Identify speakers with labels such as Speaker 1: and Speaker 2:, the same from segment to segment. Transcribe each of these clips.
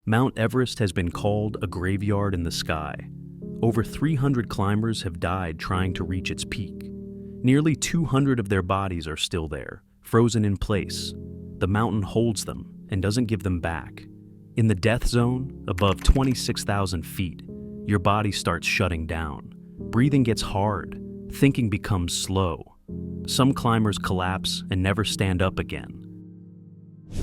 Speaker 1: Mount Everest has been called a graveyard in the sky. Over 300 climbers have died trying to reach its peak. Nearly 200 of their bodies are still there, frozen in place. The mountain holds them and doesn't give them back. In the death zone, above 26,000 feet, your body starts shutting down. Breathing gets hard. Thinking becomes slow. Some climbers collapse and never stand up again.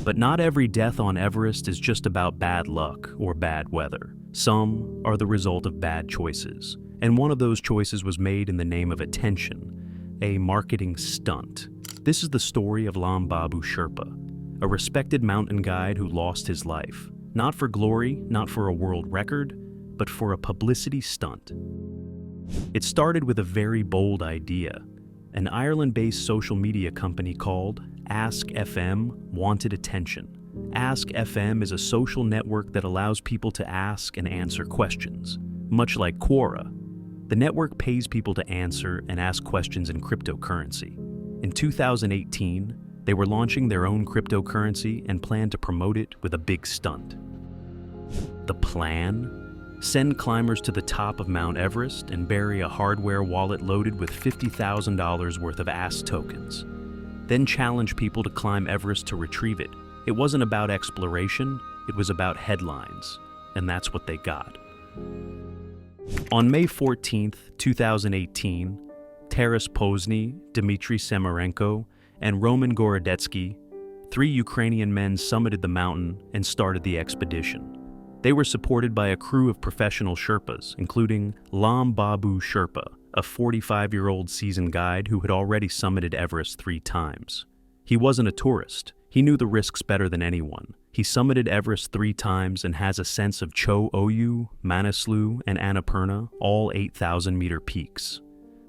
Speaker 1: But not every death on Everest is just about bad luck or bad weather. Some are the result of bad choices, and one of those choices was made in the name of attention, a marketing stunt. This is the story of Lam Babu Sherpa, a respected mountain guide who lost his life, not for glory, not for a world record, but for a publicity stunt. It started with a very bold idea. An Ireland-based social media company called Ask FM wanted attention. Ask FM is a social network that allows people to ask and answer questions, much like Quora. The network pays people to answer and ask questions in cryptocurrency. In 2018, they were launching their own cryptocurrency and planned to promote it with a big stunt. The plan? Send climbers to the top of Mount Everest and bury a hardware wallet loaded with $50,000 worth of Ask tokens. Then challenge people to climb Everest to retrieve it. It wasn't about exploration, it was about headlines, and that's what they got. On May 14, 2018, Taras Pozny, Dmitry Semerenko, and Roman Gorodetsky, 3 Ukrainian men summited the mountain and started the expedition. They were supported by a crew of professional Sherpas, including Lam Babu Sherpa, a 45-year-old seasoned guide who had already summited Everest 3 times. He wasn't a tourist. He knew the risks better than anyone. He summited Everest 3 times and has a sense of Cho Oyu, Manaslu, and Annapurna, all 8,000-meter peaks.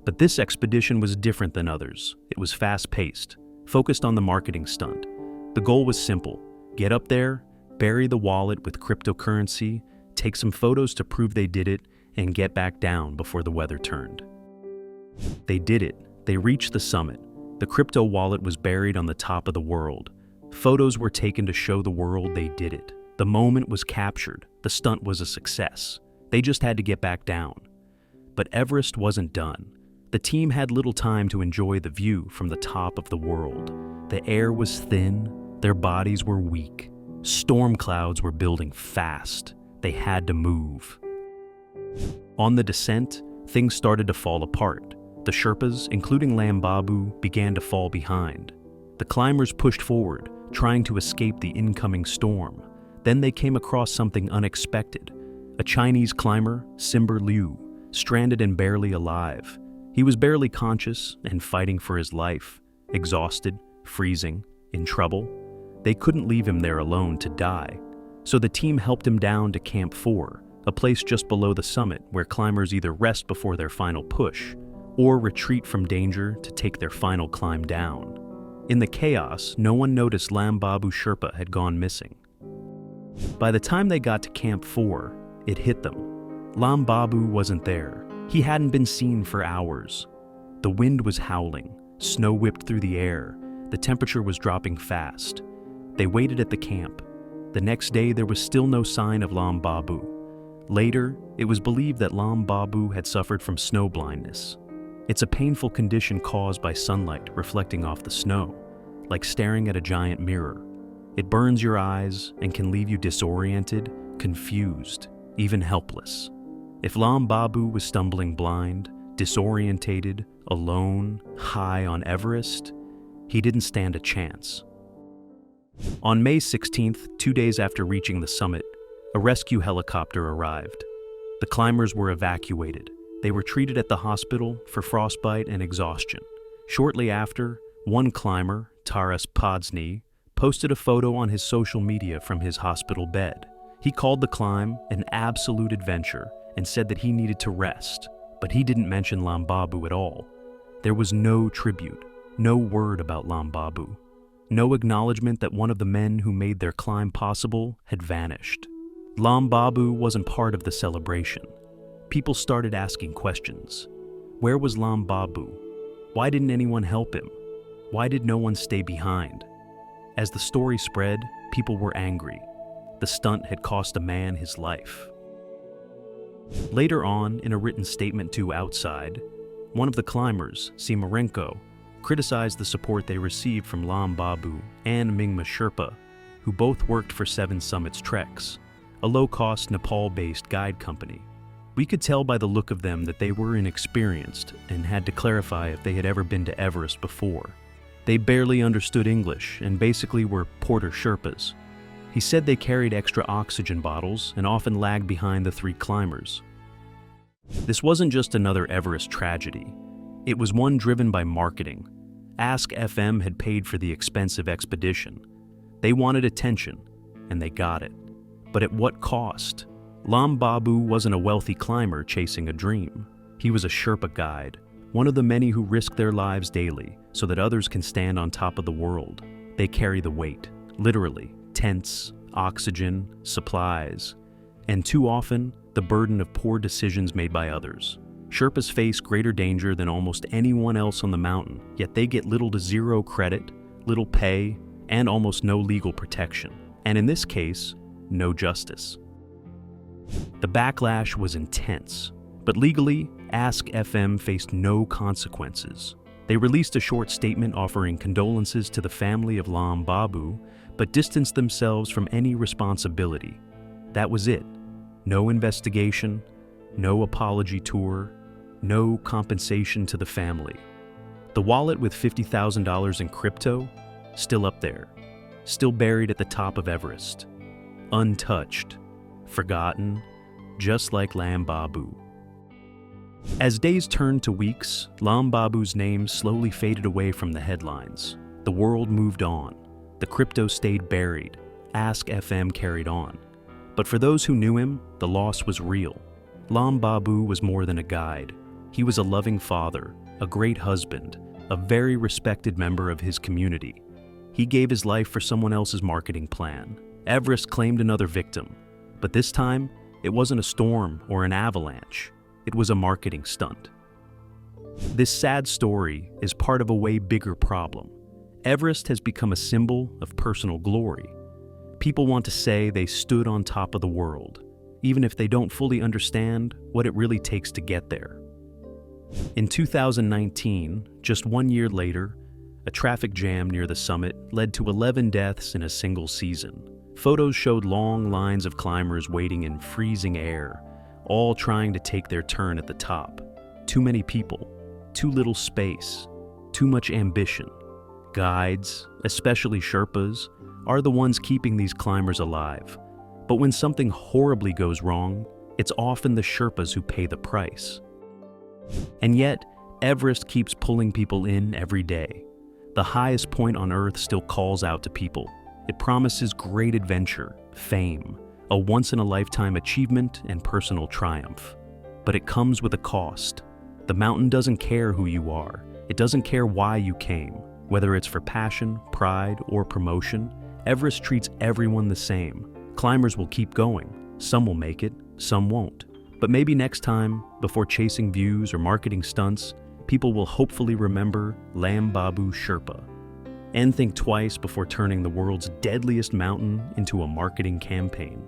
Speaker 1: But this expedition was different than others. It was fast-paced, focused on the marketing stunt. The goal was simple: get up there, bury the wallet with cryptocurrency, take some photos to prove they did it, and get back down before the weather turned. They did it. They reached the summit. The crypto wallet was buried on the top of the world. Photos were taken to show the world they did it. The moment was captured. The stunt was a success. They just had to get back down. But Everest wasn't done. The team had little time to enjoy the view from the top of the world. The air was thin. Their bodies were weak. Storm clouds were building fast. They had to move. On the descent, things started to fall apart. The Sherpas, including Lam Babu, began to fall behind. The climbers pushed forward, trying to escape the incoming storm. Then they came across something unexpected. A Chinese climber, Simber Liu, stranded and barely alive. He was barely conscious and fighting for his life, exhausted, freezing, in trouble. They couldn't leave him there alone to die, so the team helped him down to Camp 4, a place just below the summit where climbers either rest before their final push or retreat from danger to take their final climb down. In the chaos, no one noticed Lam Babu Sherpa had gone missing. By the time they got to Camp 4, it hit them. Lam Babu wasn't there. He hadn't been seen for hours. The wind was howling, snow whipped through the air, the temperature was dropping fast. They waited at the camp. The next day, there was still no sign of Lam Babu. Later, it was believed that Lam Babu had suffered from snow blindness. It's a painful condition caused by sunlight reflecting off the snow, like staring at a giant mirror. It burns your eyes and can leave you disoriented, confused, even helpless. If Lam Babu was stumbling blind, disorientated, alone, high on Everest, he didn't stand a chance. On May 16th, 2 days after reaching the summit, a rescue helicopter arrived. The climbers were evacuated. They were treated at the hospital for frostbite and exhaustion. Shortly after, one climber, Taras Pozny, posted a photo on his social media from his hospital bed. He called the climb an absolute adventure and said that he needed to rest, but he didn't mention Lam Babu at all. There was no tribute, no word about Lam Babu. No acknowledgement that one of the men who made their climb possible had vanished. Lam Babu wasn't part of the celebration. People started asking questions. Where was Lam Babu? Why didn't anyone help him? Why did no one stay behind? As the story spread, people were angry. The stunt had cost a man his life. Later on, in a written statement to Outside, one of the climbers, Simarenko, criticized the support they received from Lam Babu and Mingma Sherpa, who both worked for Seven Summits Treks, a low-cost Nepal-based guide company. We could tell by the look of them that they were inexperienced and had to clarify if they had ever been to Everest before. They barely understood English and basically were porter Sherpas. He said they carried extra oxygen bottles and often lagged behind the three climbers. This wasn't just another Everest tragedy. It was one driven by marketing. Ask FM had paid for the expensive expedition. They wanted attention, and they got it. But at what cost? Lam Babu wasn't a wealthy climber chasing a dream. He was a Sherpa guide, one of the many who risk their lives daily so that others can stand on top of the world. They carry the weight, literally, tents, oxygen, supplies, and too often, the burden of poor decisions made by others. Sherpas face greater danger than almost anyone else on the mountain, yet they get little to zero credit, little pay, and almost no legal protection. And in this case, no justice. The backlash was intense, but legally, Ask FM faced no consequences. They released a short statement offering condolences to the family of Lam Babu, but distanced themselves from any responsibility. That was it. No investigation, no apology tour, no compensation to the family. The wallet with $50,000 in crypto, still up there, still buried at the top of Everest. Untouched, forgotten, just like Lam Babu. As days turned to weeks, Lam Babu's name slowly faded away from the headlines. The world moved on. The crypto stayed buried. Ask FM carried on. But for those who knew him, the loss was real. Lam Babu was more than a guide. He was a loving father, a great husband, a very respected member of his community. He gave his life for someone else's marketing plan. Everest claimed another victim, but this time, it wasn't a storm or an avalanche. It was a marketing stunt. This sad story is part of a way bigger problem. Everest has become a symbol of personal glory. People want to say they stood on top of the world, even if they don't fully understand what it really takes to get there. In 2019, just 1 year later, a traffic jam near the summit led to 11 deaths in a single season. Photos showed long lines of climbers waiting in freezing air, all trying to take their turn at the top. Too many people, too little space, too much ambition. Guides, especially Sherpas, are the ones keeping these climbers alive. But when something horribly goes wrong, it's often the Sherpas who pay the price. And yet, Everest keeps pulling people in every day. The highest point on Earth still calls out to people. It promises great adventure, fame, a once-in-a-lifetime achievement and personal triumph. But it comes with a cost. The mountain doesn't care who you are. It doesn't care why you came. Whether it's for passion, pride, or promotion, Everest treats everyone the same. Climbers will keep going. Some will make it, some won't. But maybe next time, before chasing views or marketing stunts, people will hopefully remember Lam Babu Sherpa and think twice before turning the world's deadliest mountain into a marketing campaign.